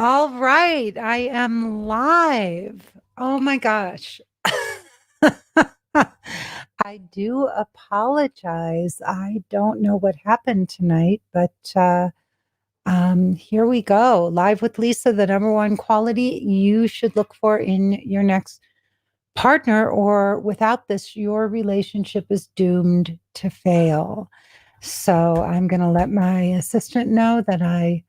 All right, I am live. Oh my gosh. I do apologize. I don't know what happened tonight, but here we go. Live with Lisa, the number one quality you should look for in your next partner, or without this, your relationship is doomed to fail. So I'm going to let my assistant know that I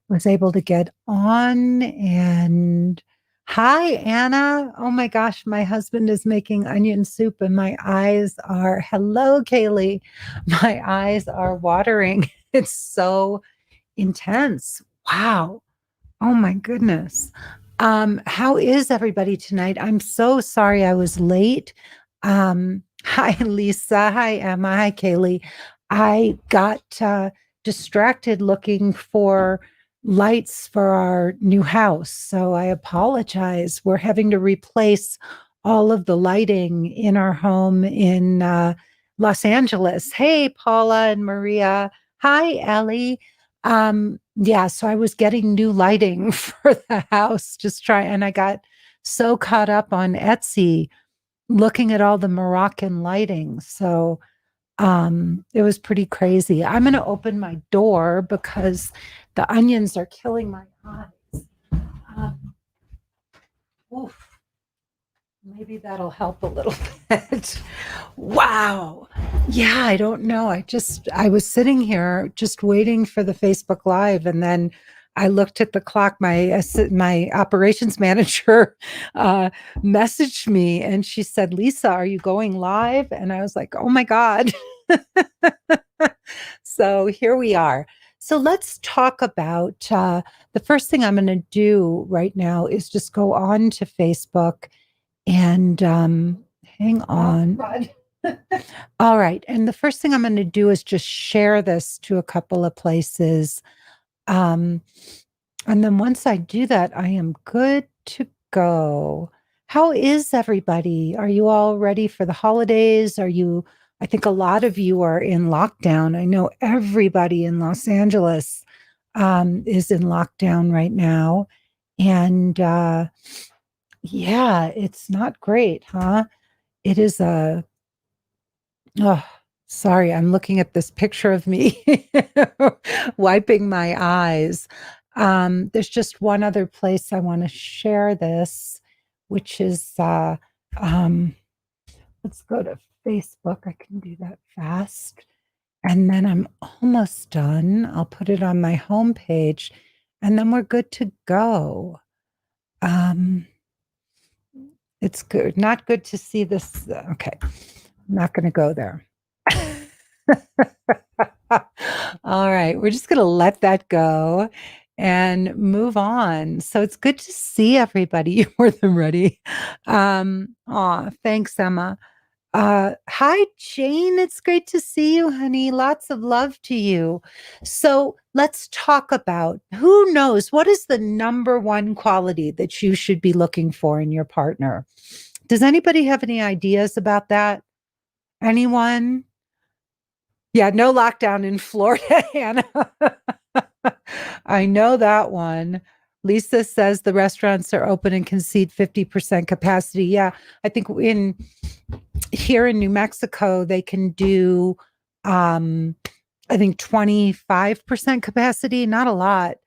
was able to get on. And hi, Anna. Oh my gosh, my husband is making onion soup, and my eyes are, hello, Kaylee. My eyes are watering. It's so intense. Wow. Oh my goodness. How is everybody tonight? I'm so sorry I was late. Hi, Lisa. Hi, Emma. Hi, Kaylee. I got distracted looking for lights for our new house. So I apologize. We're having to replace all of the lighting in our home in Los Angeles. Hey, Paula and Maria. Hi, Ellie. Yeah, so I was getting new lighting for the house, and I got so caught up on Etsy looking at all the Moroccan lighting. So it was pretty crazy. I'm going to open my door because the onions are killing my eyes. Um, oof, maybe that'll help a little bit. Wow. Yeah, I don't know. I was sitting here just waiting for the Facebook Live, and then I looked at the clock. My operations manager messaged me, and she said, "Lisa, are you going live?" And I was like, "Oh my God." So here we are. So let's talk about the first thing I'm going to do right now is just go on to Facebook and hang on. All right. And the first thing I'm going to do is just share this to a couple of places. Um, and then once I do that, I am good to go. How is everybody? Are you all ready for the holidays? I think a lot of you are in lockdown. I know everybody in Los Angeles is in lockdown right now. And yeah, it's not great, huh? It is oh, sorry, I'm looking at this picture of me wiping my eyes. There's just one other place I want to share this, which is um, let's go to Facebook. I can do that fast. And then I'm almost done. I'll put it on my homepage, and then we're good to go. Um, it's good, not good to see this. Okay, I'm not going to go there. All right, we're just going to let that go and move on. So it's good to see everybody. You're more than ready. Thanks, Emma. Hi, Jane. It's great to see you, honey. Lots of love to you. So let's talk about who knows what is the number one quality that you should be looking for in your partner. Does anybody have any ideas about that? Anyone? Yeah, no lockdown in Florida, Hannah. I know that one. Lisa says the restaurants are open and can seat 50% capacity. Yeah, I think in here in New Mexico, they can do um I think 25% capacity, not a lot.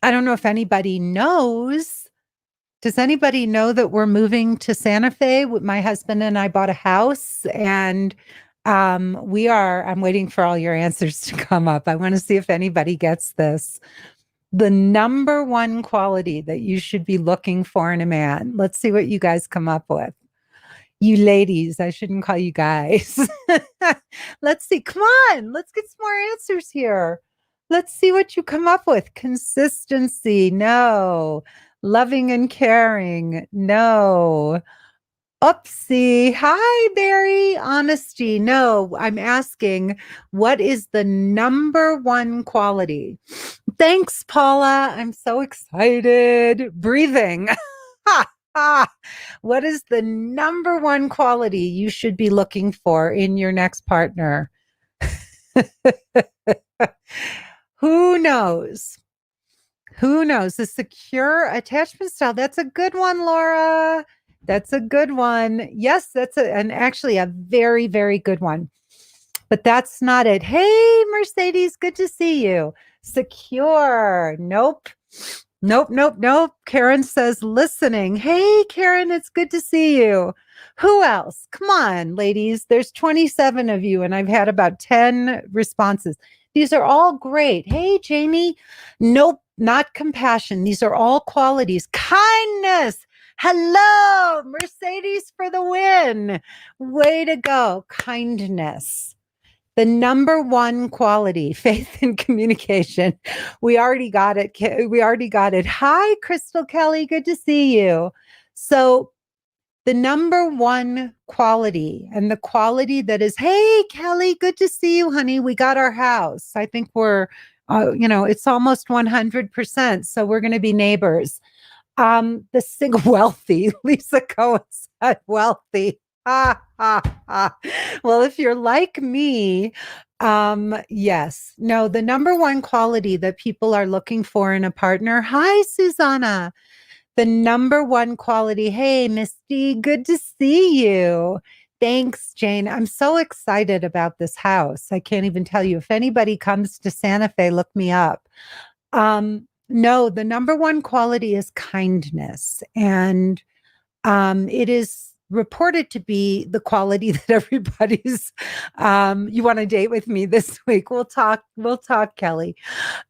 I don't know if anybody knows. Does anybody know that we're moving to Santa Fe? My husband and I bought a house, and I'm waiting for all your answers to come up. I want to see if anybody gets this. The number one quality that you should be looking for in a man. Let's see what you guys come up with. You ladies, I shouldn't call you guys. Let's see. Come on, let's get some more answers here. Let's see what you come up with. Consistency, no. Loving and caring, no. Oopsie. Hi, Barry. Honesty, no. I'm asking, what is the number one quality? Thanks, Paula. I'm so excited. Breathing. What is the number one quality you should be looking for in your next partner? Who knows? Who knows? The secure attachment style. That's a good one, Laura. That's a good one. Yes, and actually a very, very good one. But that's not it. Hey, Mercedes, good to see you. Secure. Nope. Nope, nope, nope. Karen says listening. Hey, Karen, it's good to see you. Who else? Come on, ladies. There's 27 of you, and I've had about 10 responses. These are all great. Hey, Jamie. Nope, not compassion. These are all qualities. Kindness. Hello, Mercedes for the win. Way to go. Kindness. The number one quality, faith and communication. We already got it. We already got it. Hi, Crystal Kelly. Good to see you. So the number one quality, and the quality that is, hey, Kelly, good to see you, honey. We got our house. I think we're, it's almost 100%. So we're going to be neighbors. The single wealthy, Lisa Cohen said wealthy. Well, if you're like me, yes. No, the number one quality that people are looking for in a partner. Hi, Susanna. The number one quality. Hey, Misty, good to see you. Thanks, Jane. I'm so excited about this house. I can't even tell you. If anybody comes to Santa Fe, look me up. No, the number one quality is kindness. And it is reported to be the quality that everybody's you want to date with me this week. We'll talk, Kelly.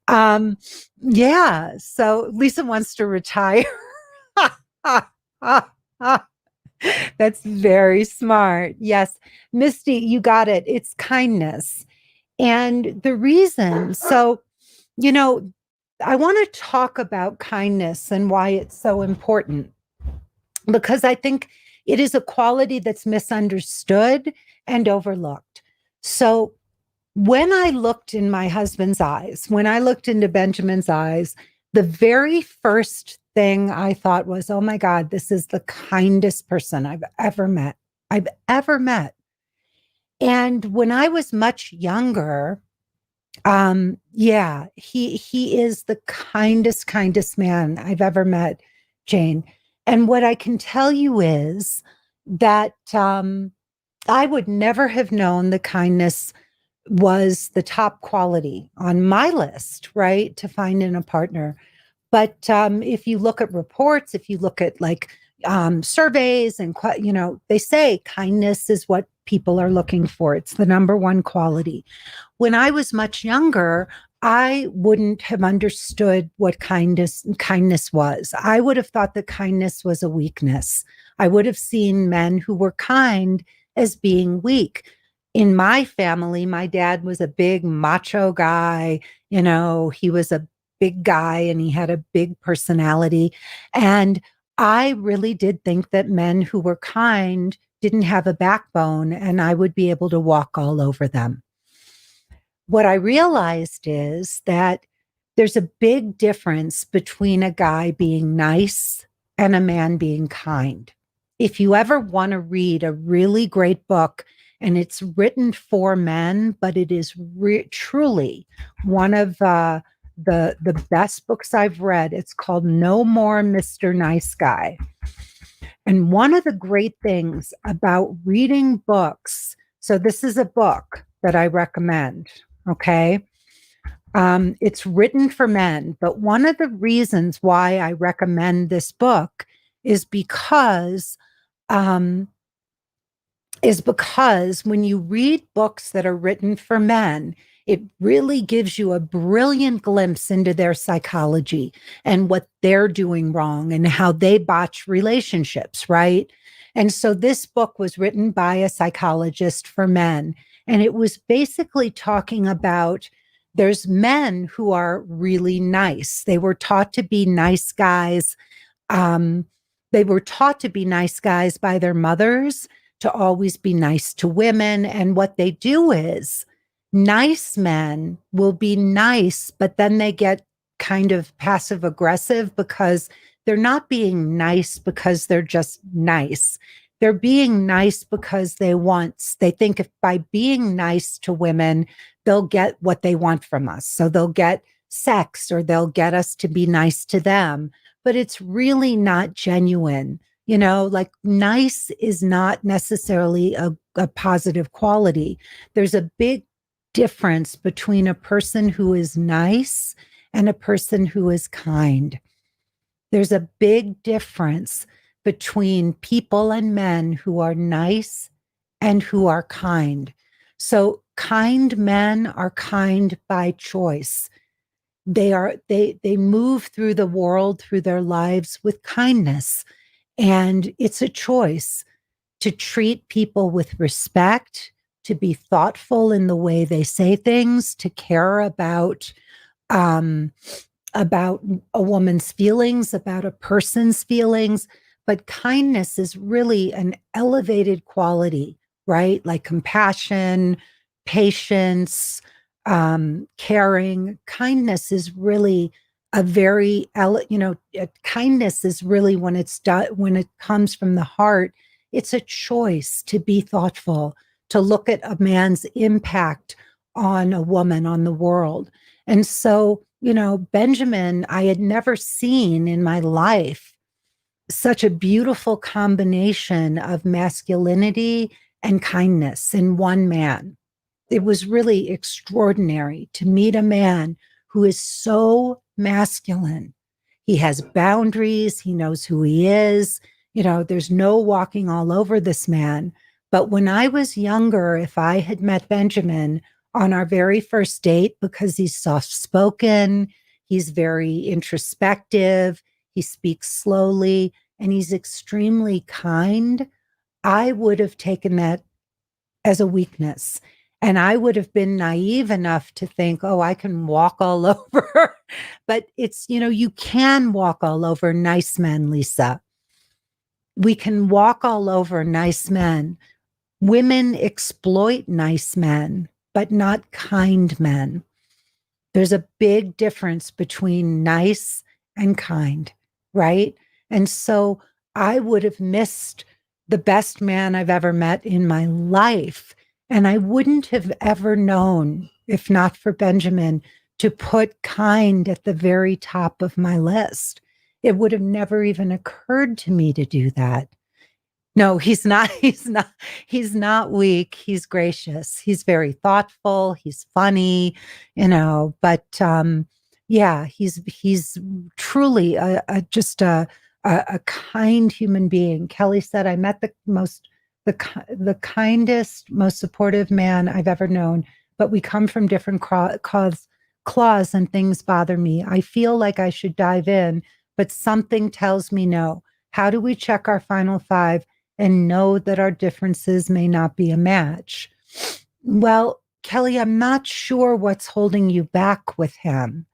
Yeah. So Lisa wants to retire. That's very smart. Yes. Misty, you got it. It's kindness. And the reason, so, I want to talk about kindness and why it's so important, because I think it is a quality that's misunderstood and overlooked. So when I looked in my husband's eyes, when I looked into Benjamin's eyes, the very first thing I thought was, oh my God, this is the kindest person I've ever met. And when I was much younger, he is the kindest man I've ever met, Jane. And what I can tell you is that I would never have known the kindness was the top quality on my list, right, to find in a partner. But if you look at reports, if you look at surveys, and they say kindness is what people are looking for. It's the number one quality. When I was much younger, I wouldn't have understood what kindness was. I would have thought that kindness was a weakness. I would have seen men who were kind as being weak. In my family, my dad was a big macho guy. He was a big guy and he had a big personality. And I really did think that men who were kind didn't have a backbone and I would be able to walk all over them. What I realized is that there's a big difference between a guy being nice and a man being kind. If you ever want to read a really great book, and it's written for men, but it is truly one of the best books I've read. It's called No More Mr. Nice Guy. And one of the great things about reading books, so this is a book that I recommend, okay? It's written for men, but one of the reasons why I recommend this book is because when you read books that are written for men, it really gives you a brilliant glimpse into their psychology and what they're doing wrong and how they botch relationships, right? And so this book was written by a psychologist for men. And it was basically talking about there's men who are really nice. They were taught to be nice guys. They were taught to be nice guys by their mothers, to always be nice to women. And what they do is nice men will be nice, but then they get kind of passive aggressive because they're not being nice because they're just nice. They're being nice because they think if by being nice to women, they'll get what they want from us. So they'll get sex, or they'll get us to be nice to them, but it's really not genuine. Like nice is not necessarily a positive quality. There's a big difference between a person who is nice and a person who is kind. There's a big difference between people and men who are nice and who are kind. So kind men are kind by choice. They move through the world, through their lives with kindness. And it's a choice to treat people with respect, to be thoughtful in the way they say things, to care about a woman's feelings, about a person's feelings. But kindness is really an elevated quality, right? Like compassion, patience, caring. Kindness is really a very, kindness is really, when it's done, when it comes from the heart, it's a choice to be thoughtful, to look at a man's impact on a woman, on the world. And so, Benjamin, I had never seen in my life such a beautiful combination of masculinity and kindness in one man. It was really extraordinary to meet a man who is so masculine. He has boundaries. He knows who he is. There's no walking all over this man. But when I was younger, if I had met Benjamin on our very first date, because he's soft spoken, he's very introspective, he speaks slowly, and he's extremely kind, I would have taken that as a weakness. And I would have been naive enough to think, oh, I can walk all over. But it's, you can walk all over nice men, Lisa. We can walk all over nice men. Women exploit nice men, but not kind men. There's a big difference between nice and kind, right? And so I would have missed the best man I've ever met in my life. And I wouldn't have ever known, if not for Benjamin, to put kind at the very top of my list. It would have never even occurred to me to do that. No, he's not. He's not weak. He's gracious. He's very thoughtful. He's funny, but yeah, he's truly just a kind human being. Kelly said, I met the kindest, most supportive man I've ever known, but we come from different claws and things bother me. I feel like I should dive in, but something tells me no. How do we check our final five and know that our differences may not be a match? Well, Kelly, I'm not sure what's holding you back with him.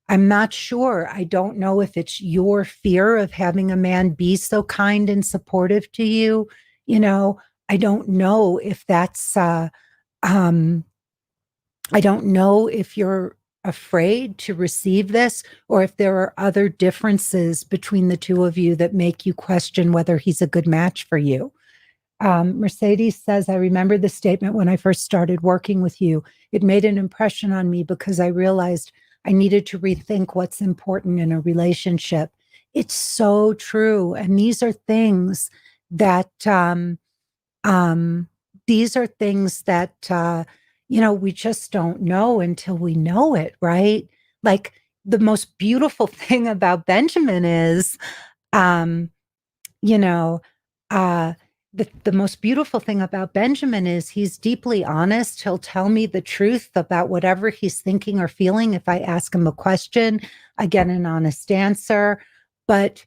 I'm not sure. I don't know if it's your fear of having a man be so kind and supportive to you. I don't know if that's, I don't know if you're afraid to receive this, or if there are other differences between the two of you that make you question whether he's a good match for you. Mercedes says, I remember the statement when I first started working with you. It made an impression on me because I realized I needed to rethink what's important in a relationship. It's so true. And these are things that, we just don't know until we know it, right? Like the most beautiful thing about Benjamin is, you know, the most beautiful thing about Benjamin is he's deeply honest. He'll tell me the truth about whatever he's thinking or feeling. If I ask him a question, I get an honest answer, but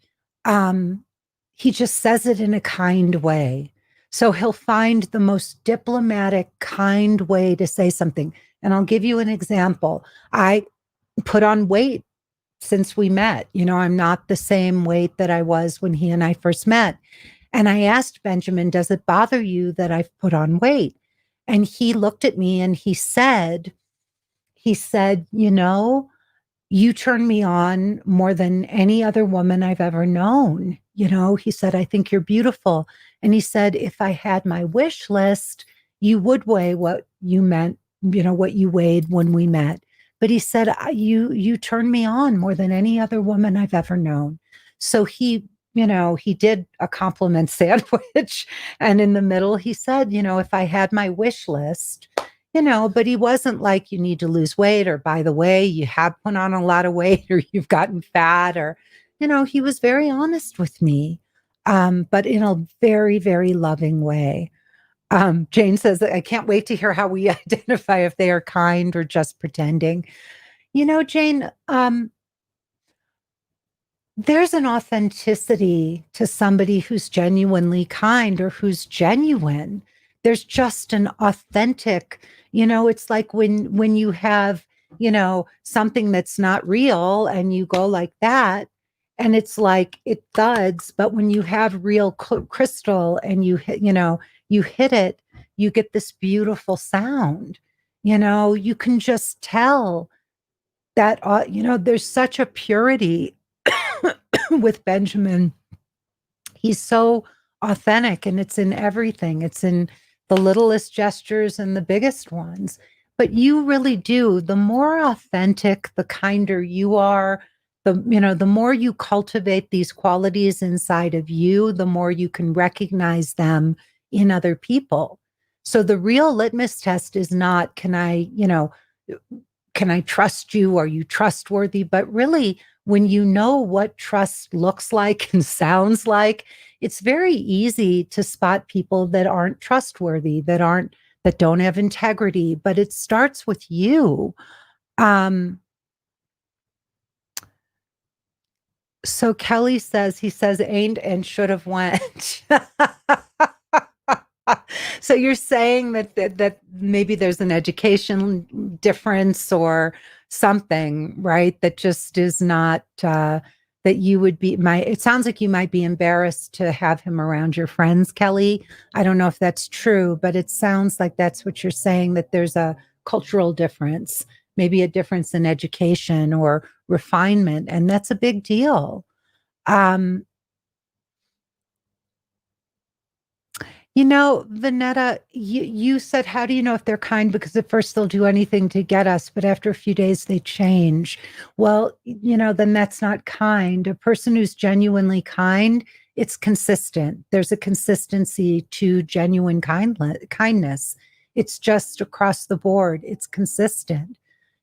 he just says it in a kind way. So he'll find the most diplomatic, kind way to say something. And I'll give you an example. I put on weight since we met. I'm not the same weight that I was when he and I first met. And I asked Benjamin, does it bother you that I've put on weight? And he looked at me and he said, you turn me on more than any other woman I've ever known. He said, I think you're beautiful. And he said, if I had my wish list, you would weigh what you meant, what you weighed when we met. but he said, you turned me on more than any other woman I've ever known. So he did a compliment sandwich. And in the middle, he said, if I had my wish list, but he wasn't like, you need to lose weight, or by the way, you have put on a lot of weight, or you've gotten fat, or, he was very honest with me, but in a very, very loving way. Jane says, I can't wait to hear how we identify if they are kind or just pretending. Jane, there's an authenticity to somebody who's genuinely kind or who's genuine. There's just an authentic, it's like when you have, something that's not real and you go like that, and it's like it thuds, but when you have real crystal and you hit it, you get this beautiful sound. You can just tell that, there's such a purity with Benjamin. He's so authentic, and it's in everything. It's in the littlest gestures and the biggest ones. But you really do. The more authentic, the kinder you are, the more you cultivate these qualities inside of you, the more you can recognize them in other people. So the real litmus test is not, can I trust you? Are you trustworthy? But really, when you know what trust looks like and sounds like, it's very easy to spot people that aren't trustworthy, that don't have integrity, but it starts with you. So Kelly says, he says, ain't and should have went. So you're saying that maybe there's an education difference or something, right? That just is not, that you would be, it sounds like you might be embarrassed to have him around your friends, Kelly. I don't know if that's true, but it sounds like that's what you're saying, that there's a cultural difference, maybe a difference in education or refinement, and that's a big deal. Vanetta, you said, how do you know if they're kind? Because at first they'll do anything to get us, but after a few days they change. Well, then that's not kind. A person who's genuinely kind, it's consistent. There's a consistency to genuine kindness. It's just across the board. It's consistent.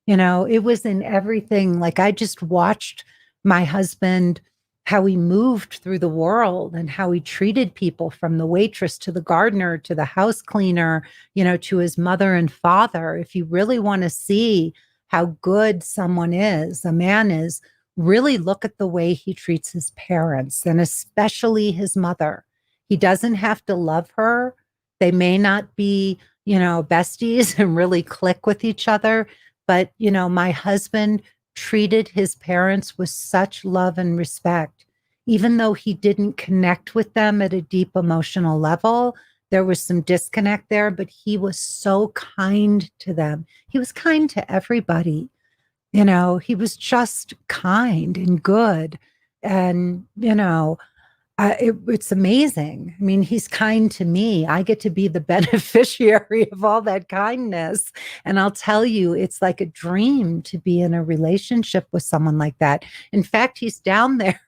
It was in everything. Like, I just watched my husband, how he moved through the world and how he treated people, from the waitress to the gardener to the house cleaner, to his mother and father. If you really want to see how good someone is, a man is, really look at the way he treats his parents, and especially his mother. He doesn't have to love her. They may not be, besties and really click with each other. But, my husband treated his parents with such love and respect. Even though he didn't connect with them at a deep emotional level, there was some disconnect there, but he was so kind to them. He was kind to everybody. He was just kind and good. And, it's amazing. I mean, he's kind to me. I get to be the beneficiary of all that kindness. And I'll tell you, it's like a dream to be in a relationship with someone like that. In fact, he's down there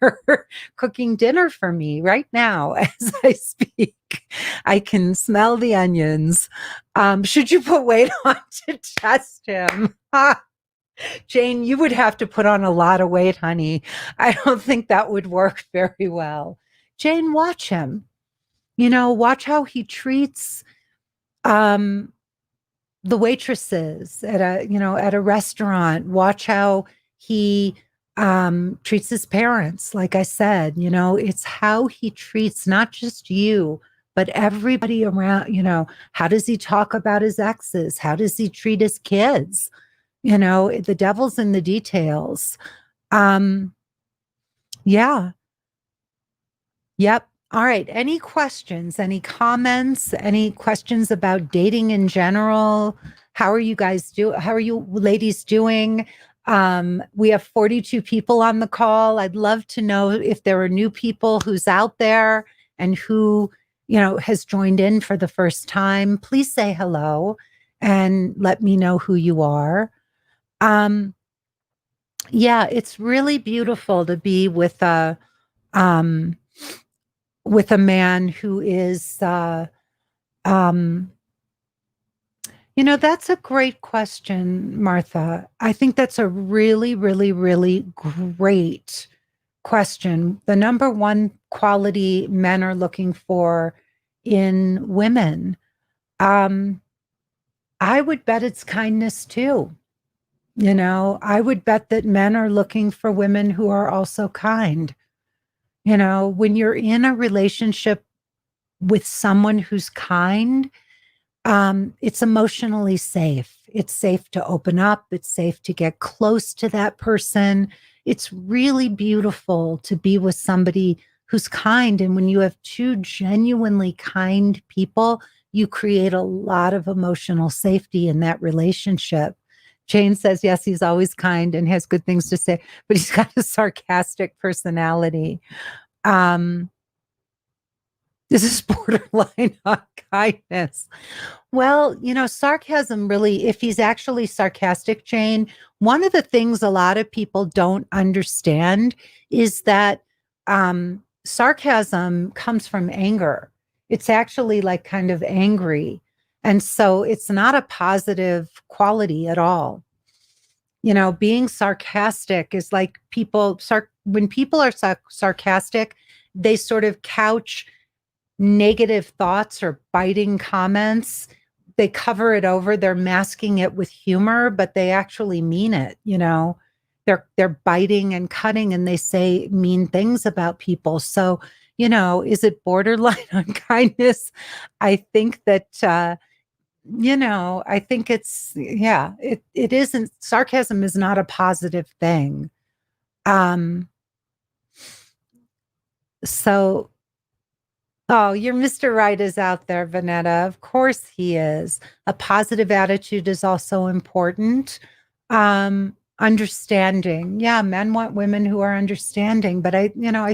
cooking dinner for me right now as I speak. I can smell the onions. Should you put weight on to test him? Jane, you would have to put on a lot of weight, honey. I don't think that would work very well. Jane, watch him. Watch how he treats the waitresses at a restaurant. Watch how he treats his parents. Like I said, it's how he treats not just you, but everybody around. How does he talk about his exes? How does he treat his kids? The devil's in the details. Yeah. Yep. All right. Any questions? Any comments? Any questions about dating in general? How are you ladies doing? We have 42 people on the call. I'd love to know if there are new people who's out there and who, has joined in for the first time. Please say hello and let me know who you are. Um, yeah, it's really beautiful to be um, with a man who is, um, that's a great question, Martha. I think that's a really, really, really great question. The number one quality men are looking for in women, um, I would bet it's kindness too. I would bet that men are looking for women who are also kind. When you're in a relationship with someone who's kind, it's emotionally safe. It's safe to open up. It's safe to get close to that person. It's really beautiful to be with somebody who's kind. And when you have two genuinely kind people, you create a lot of emotional safety in that relationship. Jane says, yes, he's always kind and has good things to say, but he's got a sarcastic personality. Um, this is borderline on kindness. Well, sarcasm really, if he's actually sarcastic, Jane, one of the things a lot of people don't understand is that sarcasm comes from anger. It's actually like kind of angry. And so it's not a positive quality at all. Being sarcastic is like when people are sarcastic, they sort of couch negative thoughts or biting comments. They cover it over, they're masking it with humor, but they actually mean it. They're biting and cutting, and they say mean things about people. So, is it borderline on kindness? I think that I think it's, yeah, it isn't. Sarcasm is not a positive thing. um so Oh, your Mr. Right is out there, Vanetta. Of course he is. A positive attitude is also important. Understanding. Yeah, men want women who are understanding, but I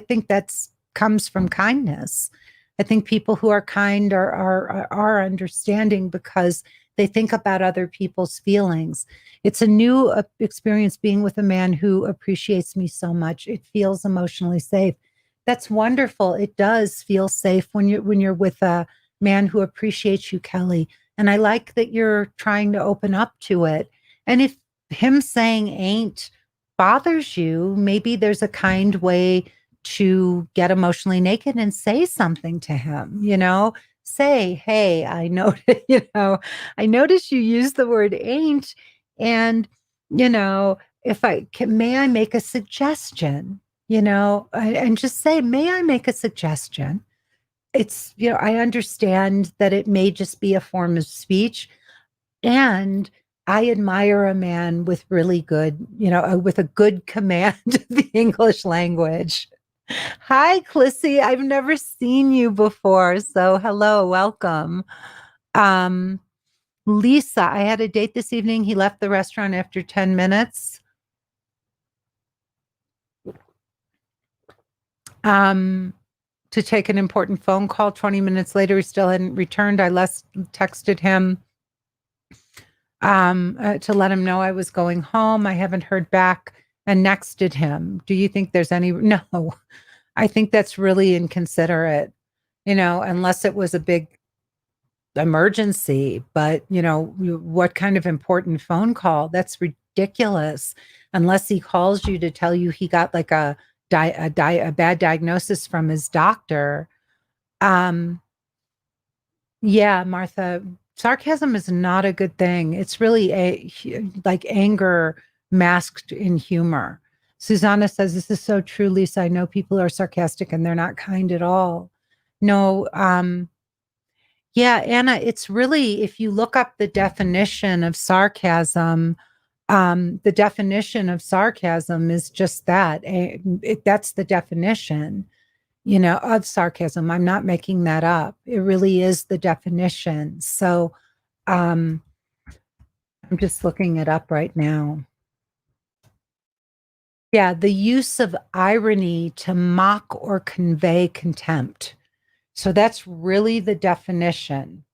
think that's comes from kindness. I think people who are kind are understanding because they think about other people's feelings. It's a new experience being with a man who appreciates me so much. It feels emotionally safe. That's wonderful. It does feel safe when you're with a man who appreciates you, Kelly. And I like that you're trying to open up to it. And if him saying ain't bothers you, maybe there's a kind way to get emotionally naked and say something to him, say, hey, I know, I noticed you use the word ain't. And, if I can, may I make a suggestion? And just say, may I make a suggestion? It's, I understand that it may just be a form of speech. And I admire a man with really good, with a good command of the English language. Hi, Clissy. I've never seen you before. So hello, welcome. Um, Lisa, I had a date this evening. He left the restaurant after 10 minutes. To take an important phone call. 20 minutes later, he still hadn't returned. I texted him to let him know I was going home. I haven't heard back, and nexted him. Do you think there's any? No, I think that's really inconsiderate, unless it was a big emergency. But, what kind of important phone call? That's ridiculous. Unless he calls you to tell you he got like a bad diagnosis from his doctor. Yeah, Martha, sarcasm is not a good thing. It's really like anger masked in humor. Susanna says, this is so true, Lisa. I know people are sarcastic and they're not kind at all. No, yeah, Anna, it's really, if you look up the definition of sarcasm, the definition of sarcasm is just that. That's the definition, of sarcasm. I'm not making that up. It really is the definition. So I'm just looking it up right now. Yeah, the use of irony to mock or convey contempt. So that's really the definition.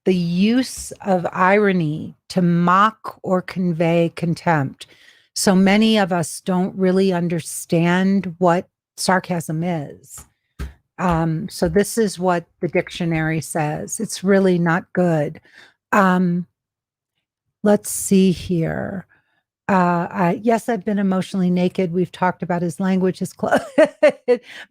the use of irony to mock or convey contempt. So many of us don't really understand what sarcasm is. So this is what the dictionary says. It's really not good. Let's see here. Yes, I've been emotionally naked. We've talked about his language, his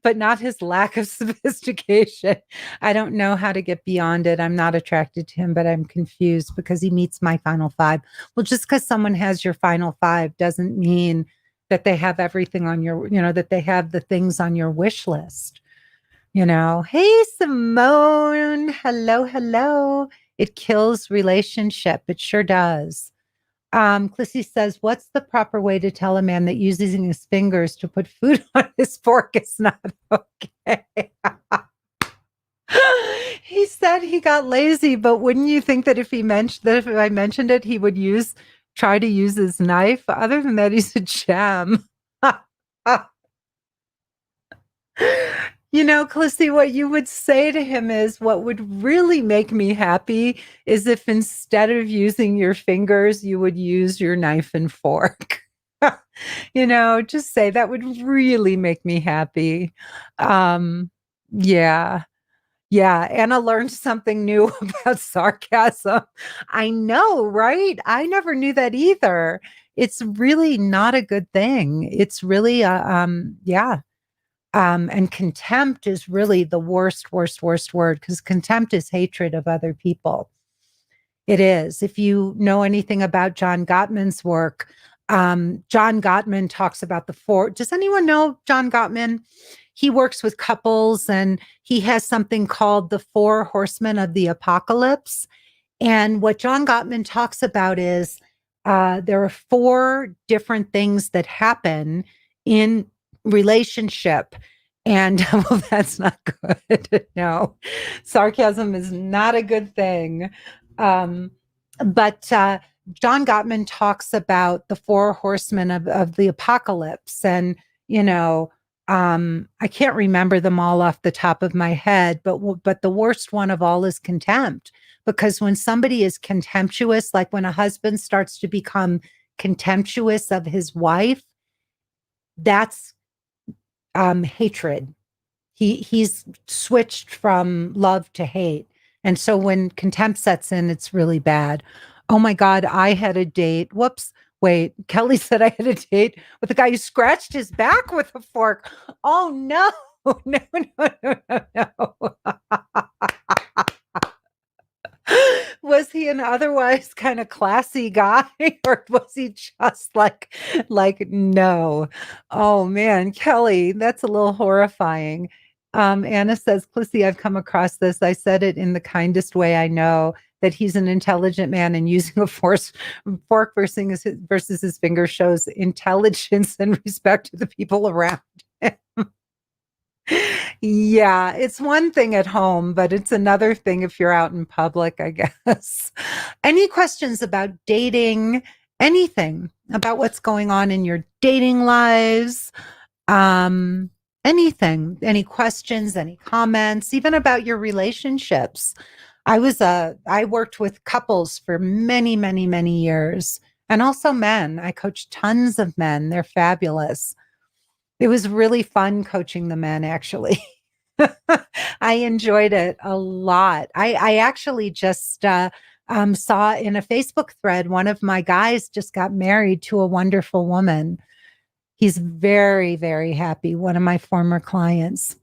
but not his lack of sophistication. I don't know how to get beyond it. I'm not attracted to him, but I'm confused because he meets my final five. Well, just because someone has your final five doesn't mean that they have everything on your, that they have the things on your wish list. Hey, Simone. Hello, hello. It kills relationship. It sure does. Clissy says, what's the proper way to tell a man that using his fingers to put food on his fork is not okay? He said he got lazy, but wouldn't you think that if I mentioned it, he would try to use his knife? Other than that, he's a gem. Clissy, what you would say to him is, what would really make me happy is if instead of using your fingers, you would use your knife and fork. Just say that would really make me happy. Yeah. Yeah. Anna learned something new about sarcasm. I know, right? I never knew that either. It's really not a good thing. It's really, yeah. And contempt is really the worst word, because contempt is hatred of other people. It is. If you know anything about John Gottman's work, John Gottman talks about the four. Does anyone know John Gottman? He works with couples and he has something called the Four Horsemen of the Apocalypse. And what John Gottman talks about is there are four different things that happen in relationship. And well, that's not good. No, sarcasm is not a good thing. But John Gottman talks about the four horsemen of the apocalypse. And, I can't remember them all off the top of my head, but the worst one of all is contempt. Because when somebody is contemptuous, like when a husband starts to become contemptuous of his wife, that's hatred. He's switched from love to hate. And so when contempt sets in, it's really bad. Oh my God, I had a date. Whoops. Wait, Kelly said I had a date with a guy who scratched his back with a fork. Oh no, no. Was he an otherwise kind of classy guy, or was he just like no? Oh man, Kelly, that's a little horrifying. Anna says, Clissy, I've come across this. I said it in the kindest way I know, that he's an intelligent man, and using a fork versus his finger shows intelligence and respect to the people around him. Yeah, it's one thing at home, but it's another thing if you're out in public, I guess. Any questions about dating? Anything about what's going on in your dating lives? Anything? Any questions, any comments, even about your relationships? I worked with couples for many, many, many years, and also men. I coached tons of men. They're fabulous. It was really fun coaching the men, actually. I enjoyed it a lot. I actually just saw in a Facebook thread, one of my guys just got married to a wonderful woman. He's very, very happy. One of my former clients.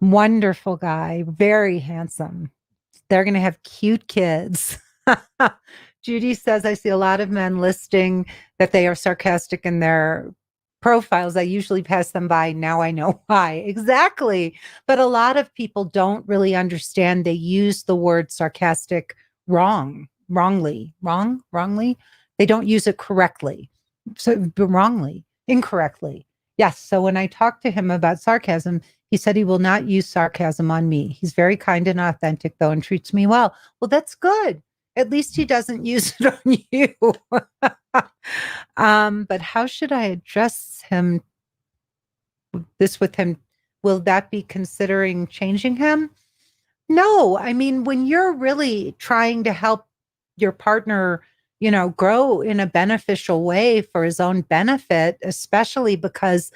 Wonderful guy, very handsome. They're going to have cute kids. Judy says, I see a lot of men listing that they are sarcastic in their profiles. I usually pass them by. Now I know why. Exactly. But a lot of people don't really understand. They use the word sarcastic wrongly. They don't use it correctly. So wrongly, incorrectly. Yes. So when I talked to him about sarcasm, he said he will not use sarcasm on me. He's very kind and authentic, though, and treats me well. Well, that's good. At least he doesn't use it on you. But how should I address this with him? Will that be considering changing him? No, I mean, when you're really trying to help your partner, grow in a beneficial way for his own benefit, especially because,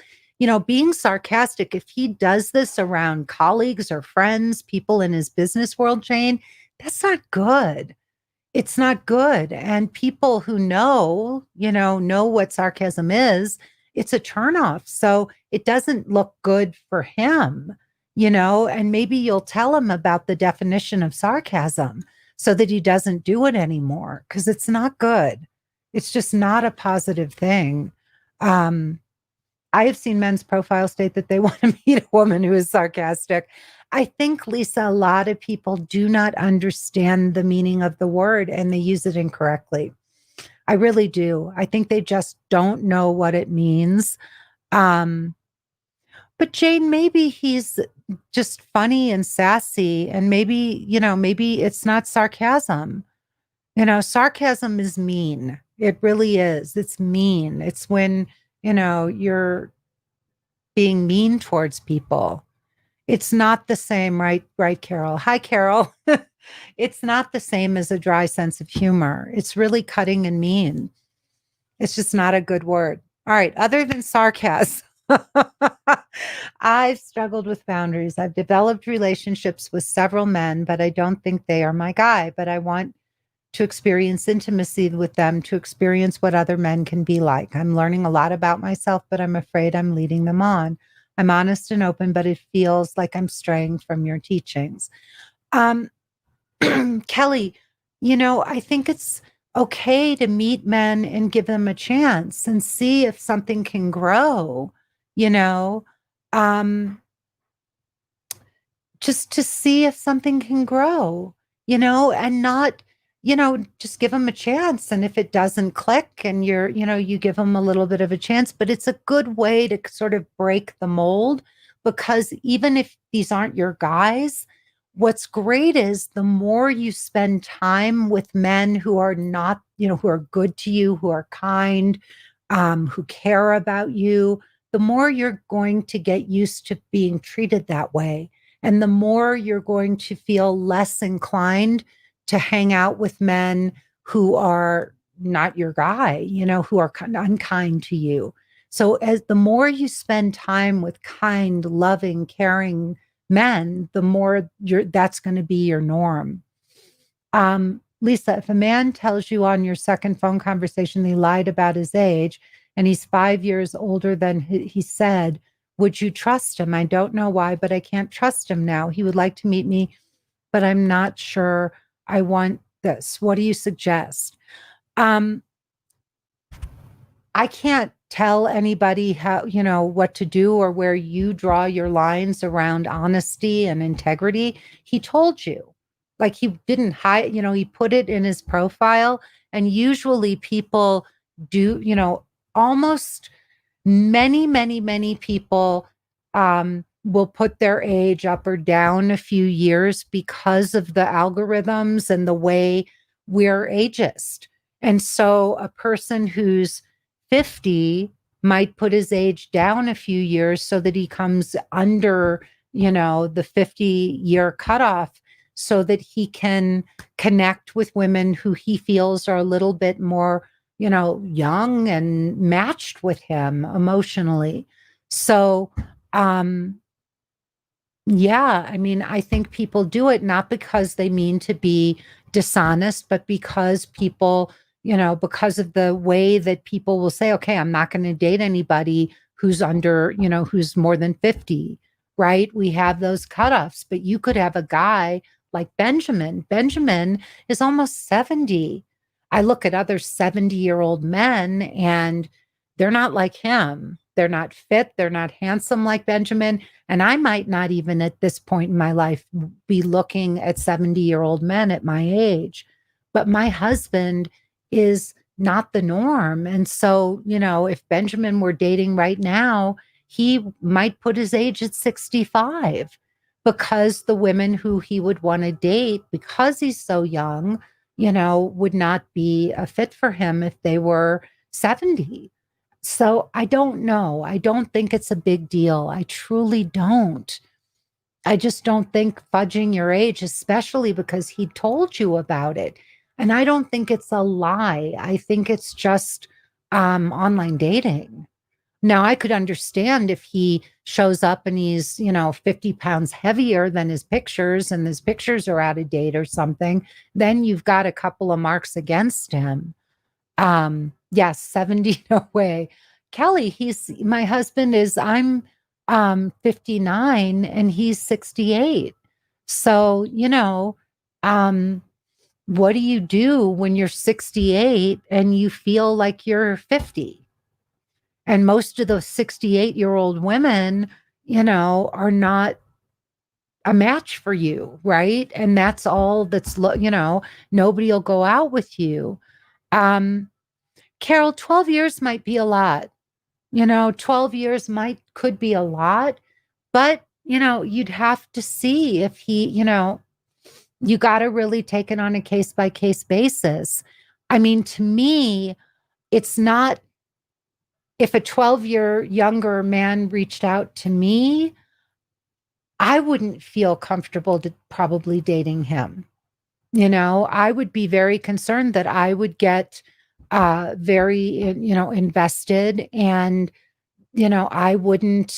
being sarcastic, if he does this around colleagues or friends, people in his business world, Jane, that's not good. It's not good. And people who know what sarcasm is, it's a turnoff. So it doesn't look good for him, and maybe you'll tell him about the definition of sarcasm so that he doesn't do it anymore because it's not good. It's just not a positive thing. Um, I have seen men's profiles state that they want to meet a woman who is sarcastic. I think, Lisa, a lot of people do not understand the meaning of the word and they use it incorrectly. I really do. I think they just don't know what it means. Um, but Jane, maybe he's just funny and sassy, and maybe it's not sarcasm. Sarcasm is mean. It really is. It's mean. It's when, you're being mean towards people. It's not the same, right, Carol? Hi, Carol. It's not the same as a dry sense of humor. It's really cutting and mean. It's just not a good word. All right, other than sarcasm, I've struggled with boundaries. I've developed relationships with several men, but I don't think they are my guy. But I want to experience intimacy with them, to experience what other men can be like. I'm learning a lot about myself, but I'm afraid I'm leading them on. I'm honest and open, but it feels like I'm straying from your teachings. Um, Kelly, I think it's okay to meet men and give them a chance and see if something can grow, you know, um, just to see if something can grow, and not, just give them a chance. And if it doesn't click and you give them a little bit of a chance, but it's a good way to sort of break the mold because even if these aren't your guys, what's great is the more you spend time with men who are not, who are good to you, who are kind, who care about you, the more you're going to get used to being treated that way. And the more you're going to feel less inclined to hang out with men who are not your guy, who are unkind to you. So as the more you spend time with kind, loving, caring men, the more that's going to be your norm. Lisa, if a man tells you on your second phone conversation he lied about his age and he's 5 years older than he said, would you trust him? I don't know why, but I can't trust him now. He would like to meet me, but I'm not sure I want this. What do you suggest? Um, I can't tell anybody how, what to do or where you draw your lines around honesty and integrity. He told you, like he didn't hide, he put it in his profile. And usually people do, almost many, many, many people will put their age up or down a few years because of the algorithms and the way we're ageist. And so a person who's 50 might put his age down a few years so that he comes under, the 50-year cutoff so that he can connect with women who he feels are a little bit more, young and matched with him emotionally. So, yeah, I mean, I think people do it not because they mean to be dishonest, but because people, because of the way that people will say, okay, I'm not going to date anybody who's under, who's more than 50, right? We have those cutoffs, but you could have a guy like Benjamin. Benjamin is almost 70. I look at other 70-year-old men and they're not like him. They're not fit. They're not handsome like Benjamin. And I might not even at this point in my life be looking at 70-year-old men at my age. But my husband is not the norm. And so, if Benjamin were dating right now, he might put his age at 65 because the women who he would want to date, because he's so young, would not be a fit for him if they were 70. So I don't know. I don't think it's a big deal. I truly don't. I just don't think fudging your age, especially because he told you about it. And I don't think it's a lie. I think it's just online dating. Now, I could understand if he shows up and he's, 50 pounds heavier than his pictures and his pictures are out of date or something, then you've got a couple of marks against him. Yes, 70, no way. Kelly, my husband is, I'm 59 and he's 68. So, um, what do you do when you're 68 and you feel like you're 50? And most of those 68-year-old women, are not a match for you, right? And that's all nobody will go out with you. Carol, 12 years might be a lot. 12 years could be a lot, but you'd have to see if you got to really take it on a case by case basis. I mean, to me, it's not, if a 12-year younger man reached out to me, I wouldn't feel comfortable probably dating him. I would be very concerned that I would get very, invested, and, I wouldn't,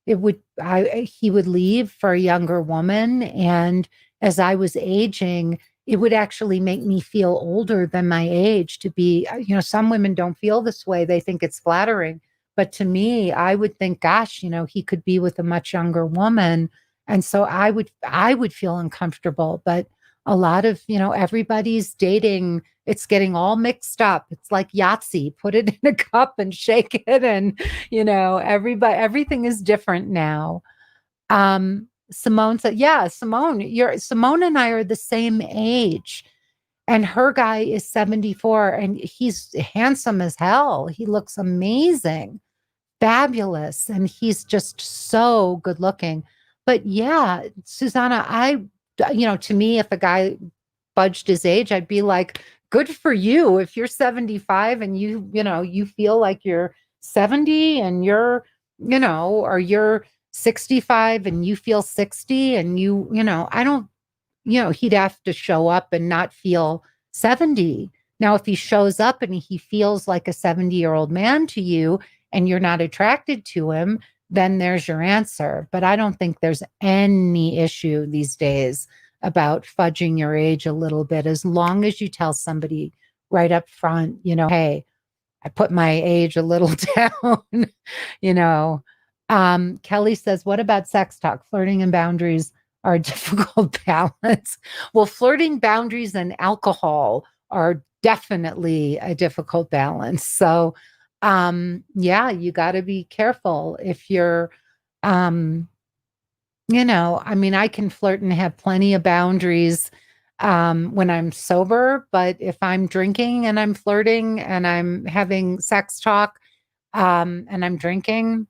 he would leave for a younger woman. And as I was aging, it would actually make me feel older than my age to be, some women don't feel this way. They think it's flattering. But to me, I would think, gosh, he could be with a much younger woman. And so I would feel uncomfortable. But a lot of, everybody's dating, it's getting all mixed up. It's like Yahtzee, put it in a cup and shake it. And, everything is different now. Simone said, yeah, Simone and I are the same age. And her guy is 74 and he's handsome as hell. He looks amazing, fabulous. And he's just so good looking. But yeah, Susanna, to me, if a guy budged his age, I'd be like, good for you. If you're 75 and you feel like you're 70 and or you're 65 and you feel 60 and I don't, he'd have to show up and not feel 70. Now, if he shows up and he feels like a 70-year-old man to you and you're not attracted to him, then there's your answer. But I don't think there's any issue these days about fudging your age a little bit, as long as you tell somebody right up front, hey, I put my age a little down. Kelly says, what about sex talk? Flirting and boundaries are a difficult balance. Well, flirting, boundaries, and alcohol are definitely a difficult balance. So, yeah, you got to be careful if you're, I mean, I can flirt and have plenty of boundaries when I'm sober, but if I'm drinking and I'm flirting and I'm having sex talk and I'm drinking,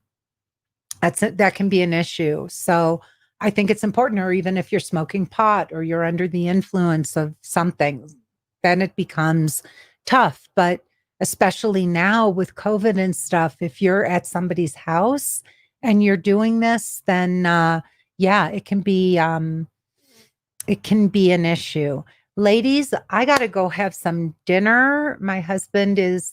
that can be an issue. So I think it's important, or even if you're smoking pot or you're under the influence of something, then it becomes tough. But especially now with COVID and stuff, if you're at somebody's house and you're doing this, then yeah, it can be an issue. Ladies, I got to go have some dinner. My husband is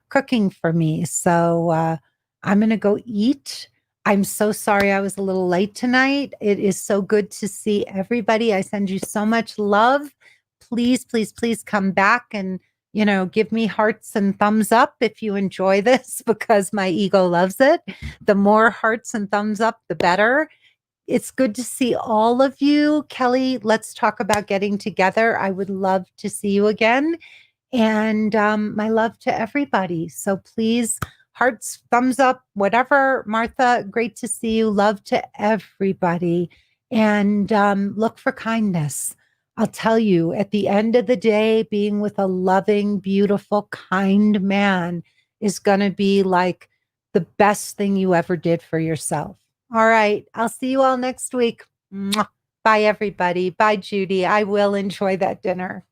cooking for me. So I'm going to go eat. I'm so sorry I was a little late tonight. It is so good to see everybody. I send you so much love. Please, please, please come back and, give me hearts and thumbs up if you enjoy this, because my ego loves it. The more hearts and thumbs up, the better. It's good to see all of you. Kelly, let's talk about getting together. I would love to see you again. And my love to everybody. So please, hearts, thumbs up, whatever. Martha, great to see you. Love to everybody. And look for kindness. I'll tell you, at the end of the day, being with a loving, beautiful, kind man is going to be like the best thing you ever did for yourself. All right. I'll see you all next week. Mwah. Bye, everybody. Bye, Judy. I will enjoy that dinner.